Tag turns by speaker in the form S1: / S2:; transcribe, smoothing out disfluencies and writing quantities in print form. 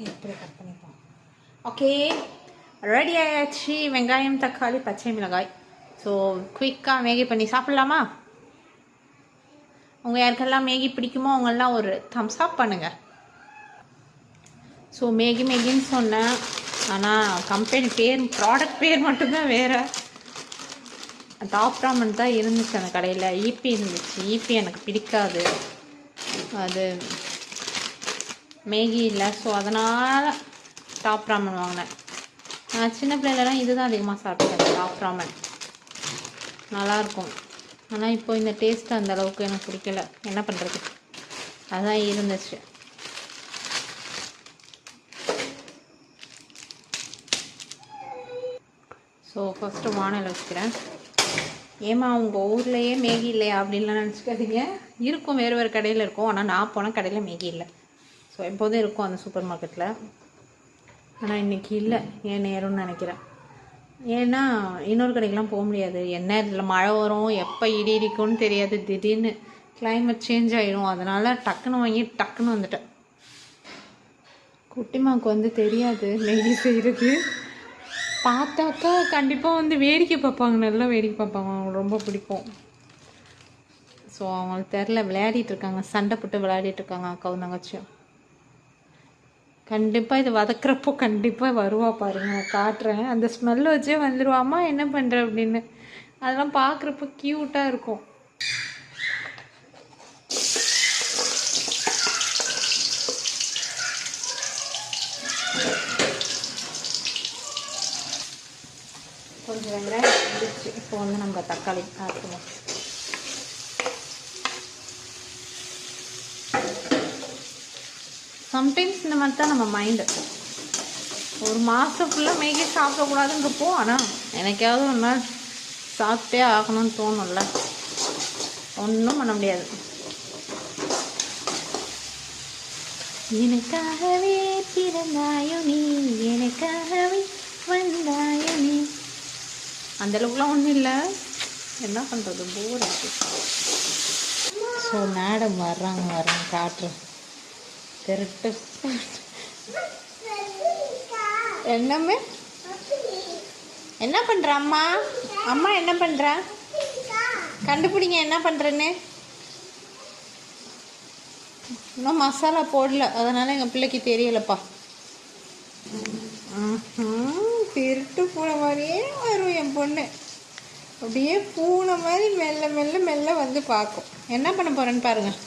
S1: இப்படி கட் பண்ணிப்போம். Okay, ready ஆயாச்சு. வெங்காயம், தக்காளி, பச்சை மிளகாய். ஸோ குயிக்காக மேகி பண்ணி சாப்பிட்லாமா? உங்கள் யாருக்கெல்லாம் மேகி பிடிக்குமோ அவங்கெல்லாம் ஒரு தம்ஸ் அப் பண்ணுங்கள். ஸோ மேகின்னு சொன்னேன், ஆனால் கம்பெனி பேர், ப்ராடக்ட் பேர் மட்டும்தான் வேறு. டாப் ராமன் தான் இருந்துச்சு அந்த கடையில். ஈபி இருந்துச்சு. ஈபி எனக்கு பிடிக்காது, அது மேகி இல்லை. ஸோ அதனால் டாப் ராமன் வாங்கினேன். நான் சின்ன பிள்ளைலலாம் இது தான் அதிகமாக சாப்பிட்டேன், டாப் ராமன். நல்லாயிருக்கும். ஆனால் இப்போ இந்த டேஸ்ட் அந்த அளவுக்கு எனக்கு பிடிக்கல. என்ன பண்ணுறது, அதுதான் இருந்துச்சு. ஸோ ஃபஸ்ட்டு வானல் வச்சுக்கிறேன். ஏமா உங்கள் ஊர்லேயே மேகி இல்லையா அப்படின்லாம் நினச்சிக்காதீங்க. இருக்கும், வேறு வேறு கடையில் இருக்கும். ஆனால் நான் போன கடையில் மேகி இல்லை. ஸோ எப்போதும் இருக்கும் அந்த சூப்பர் மார்க்கெட்டில். ஆனால் இன்றைக்கி இல்லை, ஏன் நேரம்னு நினைக்கிறேன். ஏன்னா இன்னொரு கடைக்கெலாம் போக முடியாது. என்ன இதில் மழை வரும், எப்போ இடி இடிக்கும்னு தெரியாது. திடீர்னு கிளைமேட் சேஞ்ச் ஆகிடும். அதனால் டக்குன்னு வாங்கி டக்குன்னு வந்துட்டேன். குட்டிமாவுக்கு வந்து தெரியாது மேகி செய்கிறது. பார்த்தாக்கா கண்டிப்பாக வந்து வேடிக்கை பார்ப்பாங்க, நல்லா வேடிக்கை பார்ப்பாங்க. அவங்களுக்கு ரொம்ப பிடிக்கும். ஸோ அவங்களுக்கு தெரில, விளையாடிட்டுருக்காங்க, சண்டை போட்டு விளையாடிட்டுருக்காங்க அக்காவும் தங்கச்சியும். கண்டிப்பாக இது வதக்குறப்போ கண்டிப்பாக வருவா பாருங்க, நான் காட்டுறேன். அந்த ஸ்மெல் வச்சே வந்துடுவாமா என்ன பண்ணுற அப்படின்னு. அதெல்லாம் பார்க்குறப்போ க்யூட்டாக இருக்கும். கொஞ்சம் வெங்காயம் இருந்துச்சு. இப்போ வந்து நம்ம தக்காளி ஆக்கணும். சம்டைம்ஸ் இந்த மாதிரி தான் நம்ம மைண்டு. ஒரு மாதம் ஃபுல்லாக மேகி சாப்பிடக்கூடாதுன்றப்போ, ஆனால் எனக்காவது ஒரு நாள் சாப்பிட்டே ஆகணும்னு தோணும்ல, ஒன்றும் பண்ண முடியாது. எனக்காகவே பிறந்தாயோ நீ, எனக்காகவே வந்தாயோ நீ. அந்தளவுக்குலாம் ஒன்றும் இல்லை, என்ன பண்ணுறது, போர் ஆச்சு. ஸோ மேடம் வர்றாங்க காட்டுறேன். திருட்டு என்னமே என்ன பண்ணுற அம்மா? அம்மா என்ன பண்ணுற? கண்டுபிடிங்க என்ன பண்ணுறேன்னு. இன்னும் மசாலா போடல, அதனால் எங்கள் பிள்ளைக்கு தெரியலப்பா. திருட்டு பூனை மாதிரியே வரும் என் பொண்ணு. அப்படியே பூனை மாதிரி மெல்ல மெல்ல மெல்ல வந்து பார்க்கும். என்ன பண்ண போகிறேன்னு பாருங்கள்.